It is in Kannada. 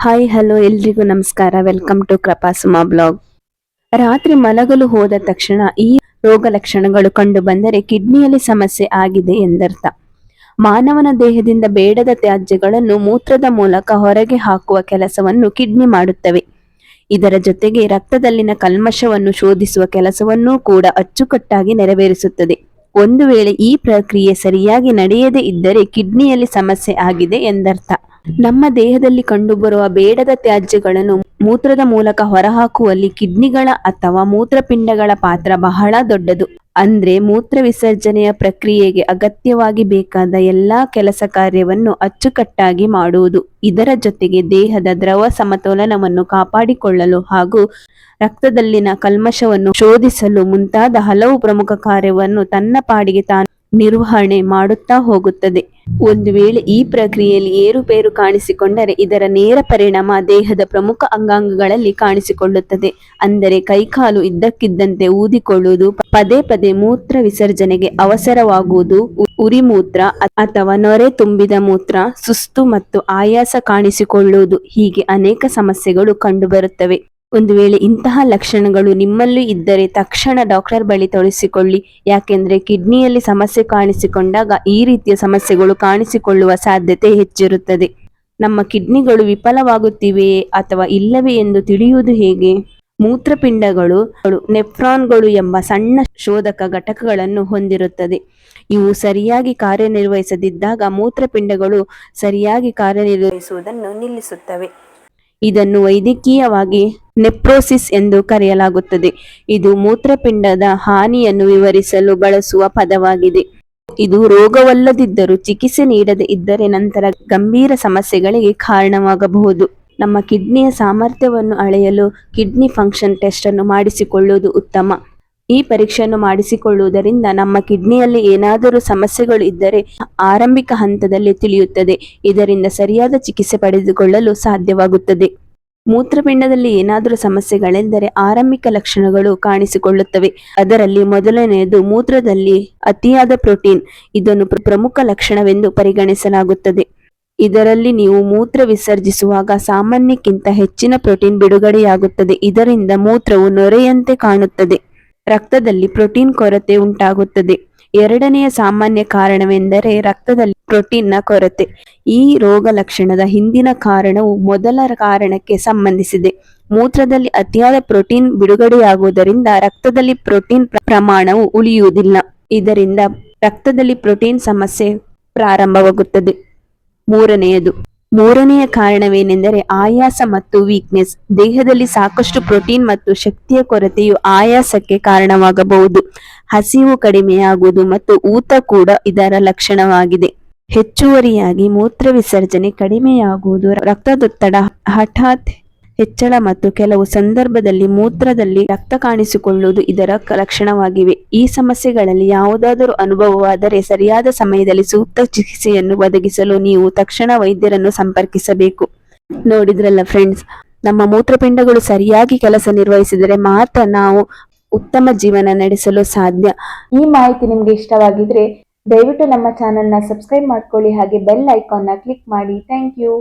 ಹಾಯ್ ಹಲೋ ಎಲ್ರಿಗೂ ನಮಸ್ಕಾರ. Welcome to Krupasuma blog. ರಾತ್ರಿ ಮಲಗಲು ಹೋದ ತಕ್ಷಣ ಈ ರೋಗ ಲಕ್ಷಣಗಳು ಕಂಡು ಬಂದರೆ ಕಿಡ್ನಿಯಲ್ಲಿ ಸಮಸ್ಯೆ ಆಗಿದೆ ಎಂದರ್ಥ. ಮಾನವನ ದೇಹದಿಂದ ಬೇಡದ ತ್ಯಾಜ್ಯಗಳನ್ನು ಮೂತ್ರದ ಮೂಲಕ ಹೊರಗೆ ಹಾಕುವ ಕೆಲಸವನ್ನು ಕಿಡ್ನಿ ಮಾಡುತ್ತವೆ. ಇದರ ಜೊತೆಗೆ ರಕ್ತದಲ್ಲಿನ ಕಲ್ಮಶವನ್ನು ಶೋಧಿಸುವ ಕೆಲಸವನ್ನೂ ಕೂಡ ಅಚ್ಚುಕಟ್ಟಾಗಿ ನೆರವೇರಿಸುತ್ತದೆ. ಒಂದು ವೇಳೆ ಈ ಪ್ರಕ್ರಿಯೆ ಸರಿಯಾಗಿ ನಡೆಯದೇ ಇದ್ದರೆ ಕಿಡ್ನಿಯಲ್ಲಿ ಸಮಸ್ಯೆ ಆಗಿದೆ ಎಂದರ್ಥ. ನಮ್ಮ ದೇಹದಲ್ಲಿ ಕಂಡುಬರುವ ಬೇಡದ ತ್ಯಾಜ್ಯಗಳನ್ನು ಮೂತ್ರದ ಮೂಲಕ ಹೊರಹಾಕುವಲ್ಲಿ ಕಿಡ್ನಿಗಳ ಅಥವಾ ಮೂತ್ರಪಿಂಡಗಳ ಪಾತ್ರ ಬಹಳ ದೊಡ್ಡದು. ಅಂದ್ರೆ ಮೂತ್ರ ವಿಸರ್ಜನೆಯ ಪ್ರಕ್ರಿಯೆಗೆ ಅಗತ್ಯವಾಗಿ ಬೇಕಾದ ಎಲ್ಲಾ ಕೆಲಸ ಕಾರ್ಯವನ್ನು ಅಚ್ಚುಕಟ್ಟಾಗಿ ಮಾಡುವುದು. ಇದರ ಜೊತೆಗೆ ದೇಹದ ದ್ರವ ಸಮತೋಲನವನ್ನು ಕಾಪಾಡಿಕೊಳ್ಳಲು ಹಾಗೂ ರಕ್ತದಲ್ಲಿನ ಕಲ್ಮಶವನ್ನು ಶೋಧಿಸಲು ಮುಂತಾದ ಹಲವು ಪ್ರಮುಖ ಕಾರ್ಯವನ್ನು ತನ್ನ ಪಾಡಿಗೆ ತಾನು ನಿರ್ವಹಣೆ ಮಾಡುತ್ತಾ ಹೋಗುತ್ತದೆ. ಒಂದು ವೇಳೆ ಈ ಪ್ರಕ್ರಿಯೆಯಲ್ಲಿ ಏರುಪೇರು ಕಾಣಿಸಿಕೊಂಡರೆ ಇದರ ನೇರ ಪರಿಣಾಮ ದೇಹದ ಪ್ರಮುಖ ಅಂಗಾಂಗಗಳಲ್ಲಿ ಕಾಣಿಸಿಕೊಳ್ಳುತ್ತದೆ. ಅಂದರೆ ಕೈಕಾಲು ಇದ್ದಕ್ಕಿದ್ದಂತೆ ಊದಿಕೊಳ್ಳುವುದು, ಪದೇ ಪದೇ ಮೂತ್ರ ವಿಸರ್ಜನೆಗೆ ಅವಸರವಾಗುವುದು, ಉರಿ ಮೂತ್ರ ಅಥವಾ ನೊರೆ ತುಂಬಿದ ಮೂತ್ರ, ಸುಸ್ತು ಮತ್ತು ಆಯಾಸ ಕಾಣಿಸಿಕೊಳ್ಳುವುದು, ಹೀಗೆ ಅನೇಕ ಸಮಸ್ಯೆಗಳು ಕಂಡುಬರುತ್ತವೆ. ಒಂದು ವೇಳೆ ಇಂತಹ ಲಕ್ಷಣಗಳು ನಿಮ್ಮಲ್ಲಿ ಇದ್ದರೆ ತಕ್ಷಣ ಡಾಕ್ಟರ್ ಬಳಿ ತೋರಿಸಿಕೊಳ್ಳಿ. ಯಾಕೆಂದ್ರೆ ಕಿಡ್ನಿಯಲ್ಲಿ ಸಮಸ್ಯೆ ಕಾಣಿಸಿಕೊಂಡಾಗ ಈ ರೀತಿಯ ಸಮಸ್ಯೆಗಳು ಕಾಣಿಸಿಕೊಳ್ಳುವ ಸಾಧ್ಯತೆ ಹೆಚ್ಚಿರುತ್ತದೆ. ನಮ್ಮ ಕಿಡ್ನಿಗಳು ವಿಫಲವಾಗುತ್ತಿವೆಯೇ ಅಥವಾ ಇಲ್ಲವೇ ಎಂದು ತಿಳಿಯುವುದು ಹೇಗೆ? ಮೂತ್ರಪಿಂಡಗಳು ನೆಫ್ರಾನ್ಗಳು ಎಂಬ ಸಣ್ಣ ಶೋಧಕ ಘಟಕಗಳನ್ನು ಹೊಂದಿರುತ್ತದೆ. ಇವು ಸರಿಯಾಗಿ ಕಾರ್ಯನಿರ್ವಹಿಸದಿದ್ದಾಗ ಮೂತ್ರಪಿಂಡಗಳು ಸರಿಯಾಗಿ ಕಾರ್ಯನಿರ್ವಹಿಸುವುದನ್ನು ನಿಲ್ಲಿಸುತ್ತವೆ. ಇದನ್ನು ವೈದ್ಯಕೀಯವಾಗಿ ನೆಫ್ರೋಸಿಸ್ ಎಂದು ಕರೆಯಲಾಗುತ್ತದೆ. ಇದು ಮೂತ್ರಪಿಂಡದ ಹಾನಿಯನ್ನು ವಿವರಿಸಲು ಬಳಸುವ ಪದವಾಗಿದೆ. ಇದು ರೋಗವಲ್ಲದಿದ್ದರೂ ಚಿಕಿತ್ಸೆ ನೀಡದೇ ಇದ್ದರೆ ನಂತರ ಗಂಭೀರ ಸಮಸ್ಯೆಗಳಿಗೆ ಕಾರಣವಾಗಬಹುದು. ನಮ್ಮ ಕಿಡ್ನಿಯ ಸಾಮರ್ಥ್ಯವನ್ನು ಅಳೆಯಲು ಕಿಡ್ನಿ ಫಂಕ್ಷನ್ ಟೆಸ್ಟ್ ಅನ್ನು ಮಾಡಿಸಿಕೊಳ್ಳುವುದು ಉತ್ತಮ. ಈ ಪರೀಕ್ಷೆಯನ್ನು ಮಾಡಿಸಿಕೊಳ್ಳುವುದರಿಂದ ನಮ್ಮ ಕಿಡ್ನಿಯಲ್ಲಿ ಏನಾದರೂ ಸಮಸ್ಯೆಗಳು ಇದ್ದರೆ ಆರಂಭಿಕ ಹಂತದಲ್ಲಿ ತಿಳಿಯುತ್ತದೆ. ಇದರಿಂದ ಸರಿಯಾದ ಚಿಕಿತ್ಸೆ ಪಡೆದುಕೊಳ್ಳಲು ಸಾಧ್ಯವಾಗುತ್ತದೆ. ಮೂತ್ರಪಿಂಡದಲ್ಲಿ ಏನಾದರೂ ಸಮಸ್ಯೆಗಳೆಂದರೆ ಆರಂಭಿಕ ಲಕ್ಷಣಗಳು ಕಾಣಿಸಿಕೊಳ್ಳುತ್ತವೆ. ಅದರಲ್ಲಿ ಮೊದಲನೆಯದು ಮೂತ್ರದಲ್ಲಿ ಅತಿಯಾದ ಪ್ರೋಟೀನ್. ಇದನ್ನು ಪ್ರಮುಖ ಲಕ್ಷಣವೆಂದು ಪರಿಗಣಿಸಲಾಗುತ್ತದೆ. ಇದರಲ್ಲಿ ನೀವು ಮೂತ್ರ ವಿಸರ್ಜಿಸುವಾಗ ಸಾಮಾನ್ಯಕ್ಕಿಂತ ಹೆಚ್ಚಿನ ಪ್ರೋಟೀನ್ ಬಿಡುಗಡೆಯಾಗುತ್ತದೆ. ಇದರಿಂದ ಮೂತ್ರವು ನೊರೆಯಂತೆ ಕಾಣುತ್ತದೆ. ರಕ್ತದಲ್ಲಿ ಪ್ರೋಟೀನ್ ಕೊರತೆ ಉಂಟಾಗುತ್ತದೆ. ಎರಡನೆಯ ಸಾಮಾನ್ಯ ಕಾರಣವೆಂದರೆ ರಕ್ತದಲ್ಲಿ ಪ್ರೋಟೀನ್ನ ಕೊರತೆ. ಈ ರೋಗ ಲಕ್ಷಣದ ಹಿಂದಿನ ಕಾರಣವು ಮೊದಲ ಕಾರಣಕ್ಕೆ ಸಂಬಂಧಿಸಿದೆ. ಮೂತ್ರದಲ್ಲಿ ಅತಿಯಾದ ಪ್ರೋಟೀನ್ ಬಿಡುಗಡೆಯಾಗುವುದರಿಂದ ರಕ್ತದಲ್ಲಿ ಪ್ರೋಟೀನ್ ಪ್ರಮಾಣವು ಉಳಿಯುವುದಿಲ್ಲ. ಇದರಿಂದ ರಕ್ತದಲ್ಲಿ ಪ್ರೋಟೀನ್ ಸಮಸ್ಯೆ ಪ್ರಾರಂಭವಾಗುತ್ತದೆ. ಮೂರನೆಯ ಕಾರಣವೇನೆಂದರೆ ಆಯಾಸ ಮತ್ತು ವೀಕ್ನೆಸ್. ದೇಹದಲ್ಲಿ ಸಾಕಷ್ಟು ಪ್ರೋಟೀನ್ ಮತ್ತು ಶಕ್ತಿಯ ಕೊರತೆಯು ಆಯಾಸಕ್ಕೆ ಕಾರಣವಾಗಬಹುದು. ಹಸಿವು ಕಡಿಮೆಯಾಗುವುದು ಮತ್ತು ಊತ ಕೂಡ ಇದರ ಲಕ್ಷಣವಾಗಿದೆ. ಹೆಚ್ಚುವರಿಯಾಗಿ ಮೂತ್ರ ವಿಸರ್ಜನೆ ಕಡಿಮೆಯಾಗುವುದು, ರಕ್ತದೊತ್ತಡ ಹಠಾತ್ ಹೆಚ್ಚಳ ಮತ್ತು ಕೆಲವು ಸಂದರ್ಭದಲ್ಲಿ ಮೂತ್ರದಲ್ಲಿ ರಕ್ತ ಕಾಣಿಸಿಕೊಳ್ಳುವುದು ಇದರ ಲಕ್ಷಣವಾಗಿವೆ. ಈ ಸಮಸ್ಯೆಗಳಲ್ಲಿ ಯಾವುದಾದರೂ ಅನುಭವವಾದರೆ ಸರಿಯಾದ ಸಮಯದಲ್ಲಿ ಸೂಕ್ತ ಚಿಕಿತ್ಸೆಯನ್ನು ಒದಗಿಸಲು ನೀವು ತಕ್ಷಣ ವೈದ್ಯರನ್ನು ಸಂಪರ್ಕಿಸಬೇಕು. ನೋಡಿದ್ರಲ್ಲ ಫ್ರೆಂಡ್ಸ್, ನಮ್ಮ ಮೂತ್ರಪಿಂಡಗಳು ಸರಿಯಾಗಿ ಕೆಲಸ ನಿರ್ವಹಿಸಿದರೆ ಮಾತ್ರ ನಾವು ಉತ್ತಮ ಜೀವನ ನಡೆಸಲು ಸಾಧ್ಯ. ಈ ಮಾಹಿತಿ ನಿಮ್ಗೆ ಇಷ್ಟವಾಗಿದ್ರೆ ದಯವಿಟ್ಟು ನಮ್ಮ ಚಾನೆಲ್ನ ಸಬ್ಸ್ಕ್ರೈಬ್ ಮಾಡ್ಕೊಳ್ಳಿ, ಹಾಗೆ ಬೆಲ್ ಐಕಾನ್ನ ಕ್ಲಿಕ್ ಮಾಡಿ. Thank you.